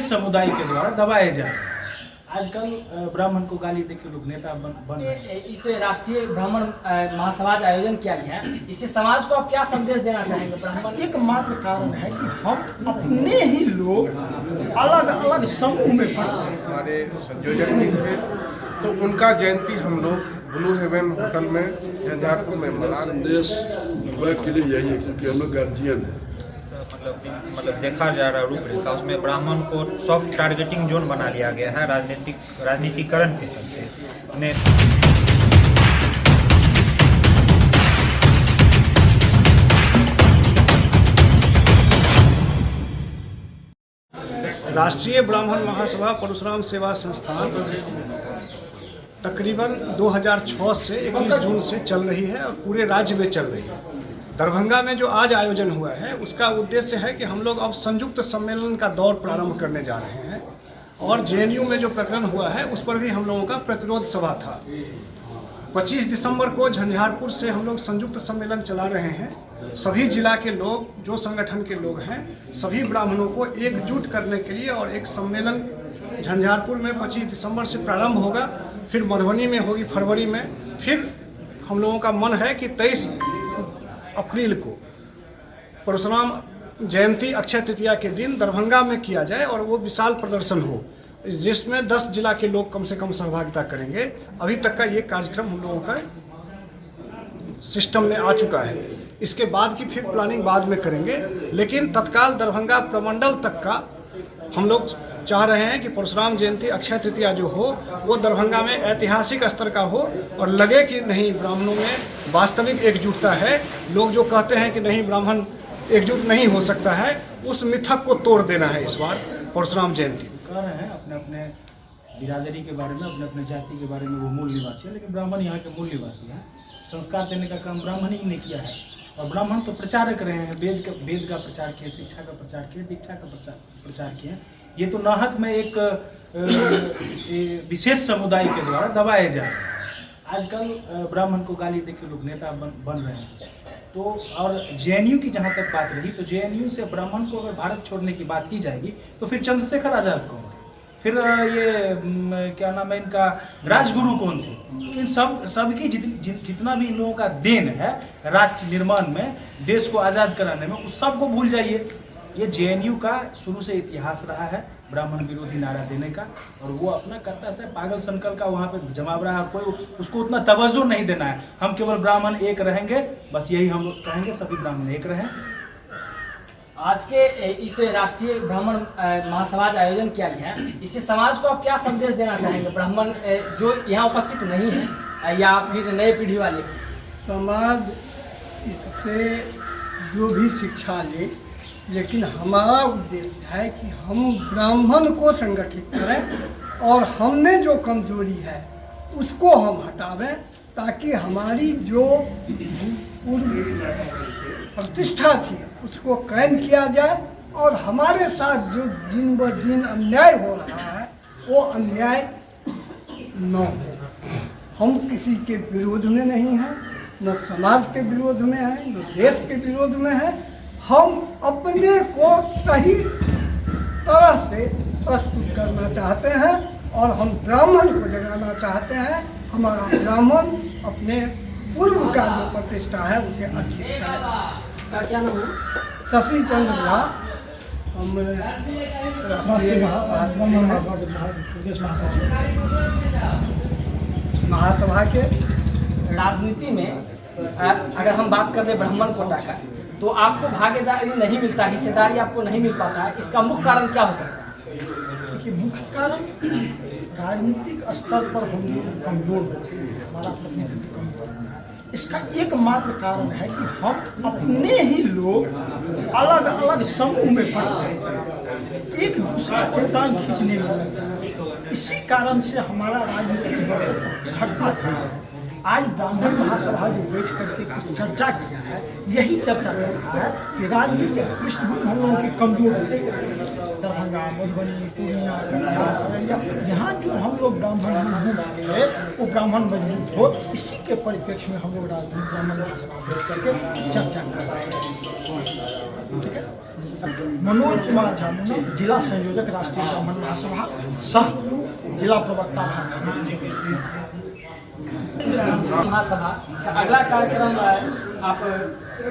समुदाय के द्वारा दबाए जा रहे हैं। आजकल ब्राह्मण को गाली देके लोग नेता बन रहे हैं। इस राष्ट्रीय ब्राह्मण महासमाज आयोजन किया गया है, इससे समाज को आप क्या संदेश देना चाहेंगे? ब्राह्मण एकमात्र कारण है कि हम अपने ही लोग अलग अलग समूह में पड़ते हैं। हमारे संयोजक भी थे, तो उनका जयंती हम लोग ब्लू हेवन होटल में झंझारपुर में मना संदेश के लिए यही है, क्योंकि हम लोग गार्जियन हैं। मतलब देखा जा रहा रूपरेखा, उसमें ब्राह्मण को सॉफ्ट टारगेटिंग जोन बना लिया गया है राजनीतिकरण के चलते। राष्ट्रीय ब्राह्मण महासभा परशुराम सेवा संस्थान तकरीबन 2006 से 21 जून से चल रही है और पूरे राज्य में चल रही है। दरभंगा में जो आज आयोजन हुआ है उसका उद्देश्य है कि हम लोग अब संयुक्त सम्मेलन का दौर प्रारंभ करने जा रहे हैं और जेएनयू में जो प्रकरण हुआ है उस पर भी हम लोगों का प्रतिरोध सभा था। 25 दिसंबर को झंझारपुर से हम लोग संयुक्त सम्मेलन चला रहे हैं। सभी जिला के लोग, जो संगठन के लोग हैं, सभी ब्राह्मणों को एकजुट करने के लिए और एक सम्मेलन झंझारपुर में 25 दिसंबर से प्रारंभ होगा, फिर मधुबनी में होगी फरवरी में, फिर हम लोगों का मन है कि 23 अप्रैल को परशुराम जयंती अक्षय तृतीया के दिन दरभंगा में किया जाए और वो विशाल प्रदर्शन हो, जिसमें 10 जिला के लोग कम से कम सहभागिता करेंगे। अभी तक का ये कार्यक्रम हम लोगों का सिस्टम में आ चुका है। इसके बाद की फिर प्लानिंग बाद में करेंगे, लेकिन तत्काल दरभंगा प्रमंडल तक का हम लोग चाह रहे हैं कि परशुराम जयंती अक्षय तृतीया जो हो वो दरभंगा में ऐतिहासिक स्तर का हो और लगे कि नहीं, ब्राह्मणों में वास्तविक एकजुटता है। लोग जो कहते हैं कि नहीं ब्राह्मण एकजुट नहीं हो सकता है, उस मिथक को तोड़ देना है इस बार परशुराम जयंती। कह रहे हैं अपने अपने बिरादरी के बारे में, अपने अपने जाति के बारे में वो मूल निवासी है, लेकिन ब्राह्मण यहाँ के मूल निवासी हैं। संस्कार देने का काम ब्राह्मण ही ने किया है और ब्राह्मण तो प्रचारक रहे हैं। वेद का प्रचार किए, शिक्षा का प्रचार किए, दीक्षा का प्रचार किए। ये तो नाहक में एक विशेष समुदाय के द्वारा दबाए जा रहे हैं। आजकल ब्राह्मण को गाली देके लोग नेता बन रहे हैं। तो और जेएनयू की जहाँ तक बात रही, तो जेएनयू से ब्राह्मण को अगर भारत छोड़ने की बात की जाएगी तो फिर चंद्रशेखर आजाद कौन थे, फिर ये क्या नाम है इनका, राजगुरु कौन थे? तो इन सबकी जितना भी इन लोगों का देन है राष्ट्र निर्माण में, देश को आज़ाद कराने में, उस सब को भूल जाइए। ये जेएनयू का शुरू से इतिहास रहा है ब्राह्मण विरोधी नारा देने का, और वो अपना करता था पागल संकल का वहाँ पे जमा रहा है। कोई उसको उतना तवज्जो नहीं देना है। हम केवल ब्राह्मण एक रहेंगे, बस यही हम लोग कहेंगे, सभी ब्राह्मण एक रहें। आज के इस राष्ट्रीय ब्राह्मण महासमाज आयोजन किया गया है, इससे समाज को आप क्या संदेश देना चाहेंगे? ब्राह्मण जो यहाँ उपस्थित नहीं है या फिर नए पीढ़ी वाले, समाज इससे जो भी शिक्षा ले, लेकिन हमारा उद्देश्य है कि हम ब्राह्मण को संगठित करें और हमने जो कमजोरी है उसको हम हटावें, ताकि हमारी जो पूर्व प्रतिष्ठा थी उसको कायम किया जाए और हमारे साथ जो दिन ब दिन अन्याय हो रहा है वो अन्याय न हो। हम किसी के विरोध में नहीं हैं, न समाज के विरोध में हैं, न देश के विरोध में हैं। हम अपने को सही तरह से प्रस्तुत करना चाहते हैं और हम ब्राह्मण को जगाना चाहते हैं। हमारा ब्राह्मण अपने पूर्व का जो प्रतिष्ठा है उसे अर्जित करें। क्या नाम है? शशि चंद्र झा, हम राष्ट्रीय महासभा के। राजनीति में अगर हम बात कर रहे ब्राह्मण कोटा का, तो आपको भागीदारी नहीं मिलता, हिस्सेदारी आपको नहीं मिल पाता है, इसका मुख्य कारण क्या हो सकता है? देखिए, मुख्य कारण राजनीतिक स्तर पर हम कमजोर होते हैं, हमारा प्रतिनिधित्व कमजोर है। इसका एकमात्र कारण है कि हम अपने ही लोग अलग अलग समूह में पड़ते हैं, एक दूसरे को टांग खींचने में लगते हैं। इसी कारण से हमारा राजनीतिक वर्चस्व घटता है। आज ब्राह्मण महासभा जो बैठ करके कुछ चर्चा किया है, यही चर्चा कर रहा है कि राजनीतिक पृष्ठभूमि हम लोगों की कमजोर है। दरभंगा, मधुबनी, पूर्णिया, कटिहार, अररिया, यहाँ जो हम लोग ब्राह्मण मजबूत है वो ब्राह्मण मजबूत हो, इसी के परिप्रेक्ष्य में हम लोग राजनीतिक ब्राह्मण महासभा बैठ करके चर्चा कर रहे हैं। ठीक है। मनोज कुमार झा, जिला संयोजक, राष्ट्रीय ब्राह्मण महासभा, सह जिला प्रवक्ता महासभा का अगला कार्यक्रम आप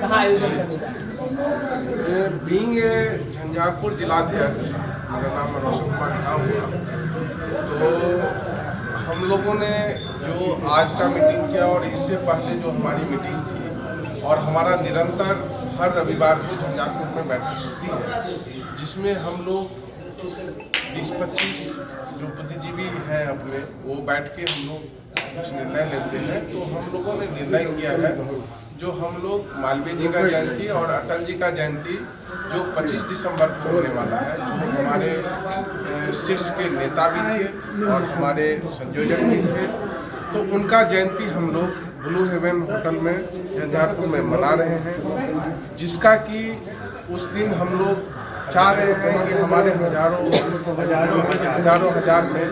कहाँ आयोजन करने जा रहे हैं? बीइंग ए झंझारपुर जिलाध्यक्ष, मेरा नाम रोशन कुमार झा हुआ, तो हम लोगों ने जो आज का मीटिंग किया और इससे पहले जो हमारी मीटिंग थी, और हमारा निरंतर हर रविवार को झंझारपुर में बैठक होती है, जिसमें हम लोग 20-25 जो बुद्धिजीवी हैं अपने, वो बैठ के हम लोग कुछ निर्णय लेते हैं। तो हम लोगों ने निर्णय किया है, जो हम लोग मालवीय जी का जयंती और अटल जी का जयंती जो 25 दिसंबर को होने वाला है, जो हमारे शीर्ष के नेता भी थे और हमारे संयोजक भी थे, तो उनका जयंती हम लोग ब्लू हेवन होटल में झंझारपुर में मना रहे हैं, जिसका कि उस दिन हम लोग चाह रहे हैं कि हमारे हजारों हजार में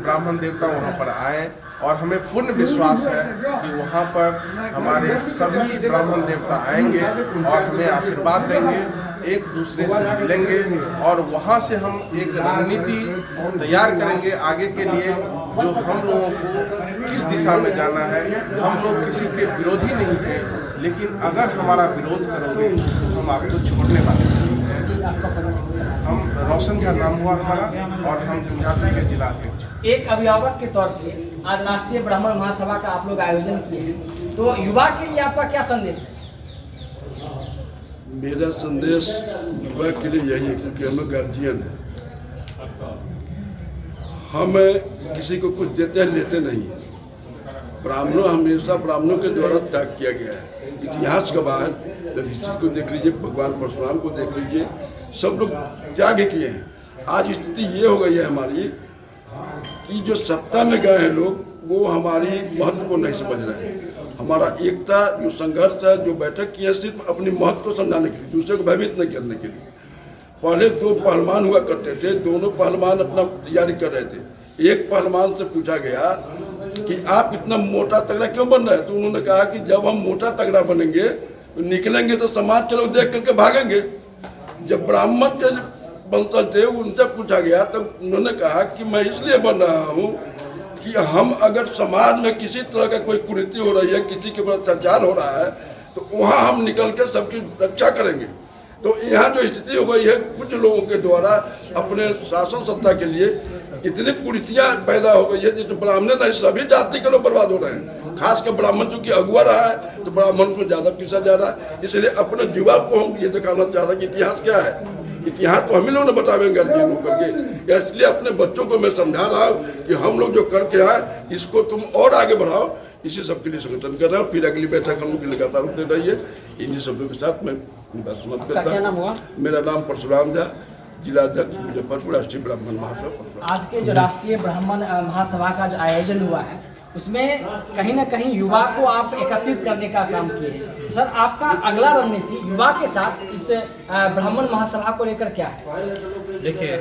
ब्राह्मण देवता वहाँ पर आए, और हमें पूर्ण विश्वास है कि वहाँ पर हमारे सभी ब्राह्मण देवता आएंगे और हमें आशीर्वाद देंगे, एक दूसरे से मिलेंगे, और वहाँ से हम एक रणनीति तैयार करेंगे आगे के लिए, जो हम लोगों को किस दिशा में जाना है। हम लोग किसी के विरोधी नहीं हैं, लेकिन अगर हमारा विरोध करोगे तो हम आपको छोड़ने वाले नहीं हैं। हम रोशन झा नाम हुआ हमारा, और हम झंझारपुर के जिला अध्यक्ष। एक अभिभावक के तौर पे आज राष्ट्रीय ब्राह्मण महासभा का आप लोग आयोजन किए हैं, तो युवा के लिए आपका क्या संदेश है? मेरा संदेश युवा के लिए यही है, क्योंकि हम लोग गार्जियन हैं, हम किसी को कुछ देते हैं, लेते नहीं हैं। ब्राह्मणों, हमेशा ब्राह्मणों के द्वारा त्याग किया गया है। इतिहास का बात ऋषि को देख लीजिए, भगवान परशुराम को देख लीजिए, सब लोग त्याग किए हैं। आज स्थिति ये हो गई है हमारी कि जो सत्ता में गए हैं लोग, वो हमारी महत्व को नहीं समझ रहे हैं। हमारा एकता जो संघर्ष है, जो बैठक की है, सिर्फ अपनी महत्व को समझाने के लिए, दूसरे को भयभीत नहीं करने के लिए। पहले 2 पहलवान हुआ करते थे, दोनों पहलवान अपना तैयारी कर रहे थे। एक पहलवान से पूछा गया कि आप इतना मोटा तगड़ा क्यों बन रहे हैं, तो उन्होंने कहा कि जब हम मोटा तगड़ा बनेंगे तो निकलेंगे तो समाज के लोग देख करके भागेंगे। जब ब्राह्मण के वंशज थे, उनसे पूछा गया तब उन्होंने कहा कि मैं इसलिए बन रहा हूँ कि हम अगर समाज में किसी तरह का कोई कुरीति हो रही है, किसी के ऊपर अत्याचार हो रहा है, तो वहाँ हम निकल के सबकी रक्षा करेंगे। तो यहाँ जो स्थिति हो गई है, कुछ लोगों के द्वारा अपने शासन सत्ता के लिए इतनी कुरीतियाँ पैदा हो गई है, जिसमें ब्राह्मण नहीं सभी जाति के लोग बर्बाद हो रहे हैं। खासकर ब्राह्मण चूंकि अगुआ रहा है, तो ब्राह्मण को ज्यादा पीसा जा रहा है। इसलिए अपने युवा को हम ये दिखाना चाह रहे हैं कि इतिहास क्या है। इतिहास तो हम ही लोग ने बतावेंगे गार्जियन होकर के, इसलिए अपने बच्चों को मैं समझा रहा हूँ कि हम लोग जो करके आए, इसको तुम और आगे बढ़ाओ। इसी सब के लिए संगठन कर रहा हूँ। फिर अगली बैठक हम लोग लगातार होते रहिए। इन्हीं शब्दों के साथ मैं बात समाप्त करता हूँ। क्या नाम हुआ? मेरा नाम परशुराम झा, जिला अध्यक्ष मुजफ्फरपुर, राष्ट्रीय ब्राह्मण महासभा। आज के जो राष्ट्रीय ब्राह्मण महासभा का जो आयोजन हुआ है, उसमें कहीं ना कहीं युवा को आप एकत्रित करने का काम किए हैं। सर, आपका अगला रणनीति युवा के साथ इस ब्राह्मण महासभा को लेकर क्या है? देखिए,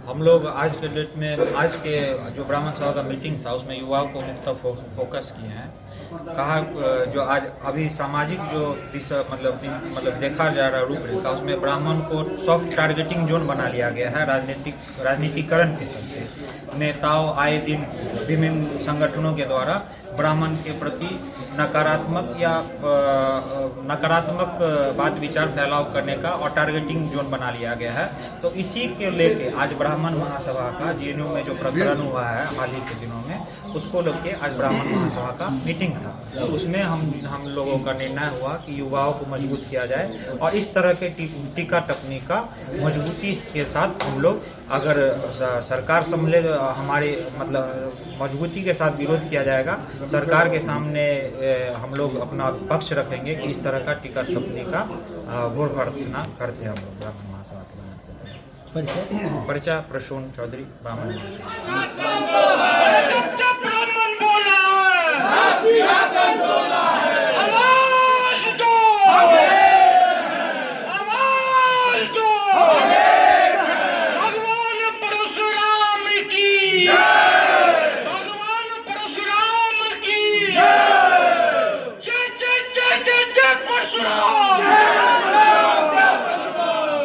हम लोग आज के डेट में, आज के जो ब्राह्मण सभा का मीटिंग था, उसमें युवाओं को मुख्यतः फोकस किए हैं। कहा जो आज अभी सामाजिक जो दिशा मतलब देखा जा रहा रूपरेखा, उसमें ब्राह्मण को सॉफ्ट टारगेटिंग जोन बना लिया गया है राजनीतिकरण के चलते। नेताओं आए दिन विभिन्न संगठनों के द्वारा ब्राह्मण के प्रति नकारात्मक बात विचार फैलाव करने का और टारगेटिंग जोन बना लिया गया है। तो इसी के लेके आज ब्राह्मण महासभा का जेएनयू में जो प्रकरण हुआ है हाल ही के दिनों में, उसको लेके आज ब्राह्मण महासभा का मीटिंग था। तो उसमें हम लोगों का निर्णय हुआ कि युवाओं को मजबूत किया जाए, और इस तरह के टीका टप्पणी का मजबूती के साथ हम लोग, अगर सरकार सम्मिलित हमारे मजबूती के साथ विरोध किया जाएगा, सरकार के सामने हम लोग अपना पक्ष रखेंगे कि इस तरह का टीका टप्पणी का घोर भर्त्सना करते हैं हम लोग ब्राह्मण महासभा के बनाते। परिचय प्रसून चौधरी, ब्राह्मण महासभा। आवाज दो, आवाज दो, भगवान परशुराम की, भगवान परशुराम की, जय जय जय जय जय परशुराम,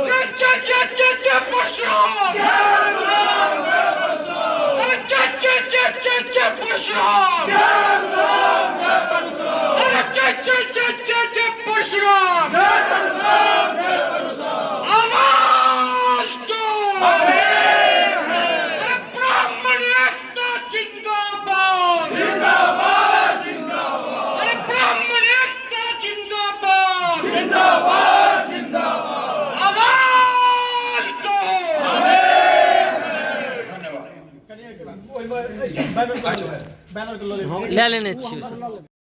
जय जय जय जय जय परशुराम, अरे जय जय जय जय जय परशुराम, अरे जय जय जय जय जय परशुराम, आवाज दो, अरे ब्राह्मण एकता जिंदाबाद, जिंदाबाद जिंदाबाद, अरे ब्राह्मण एकता जिंदाबाद, जिंदाबाद जिंदाबाद, आवाज दो, धन्यवाद। ले लेने चाहिए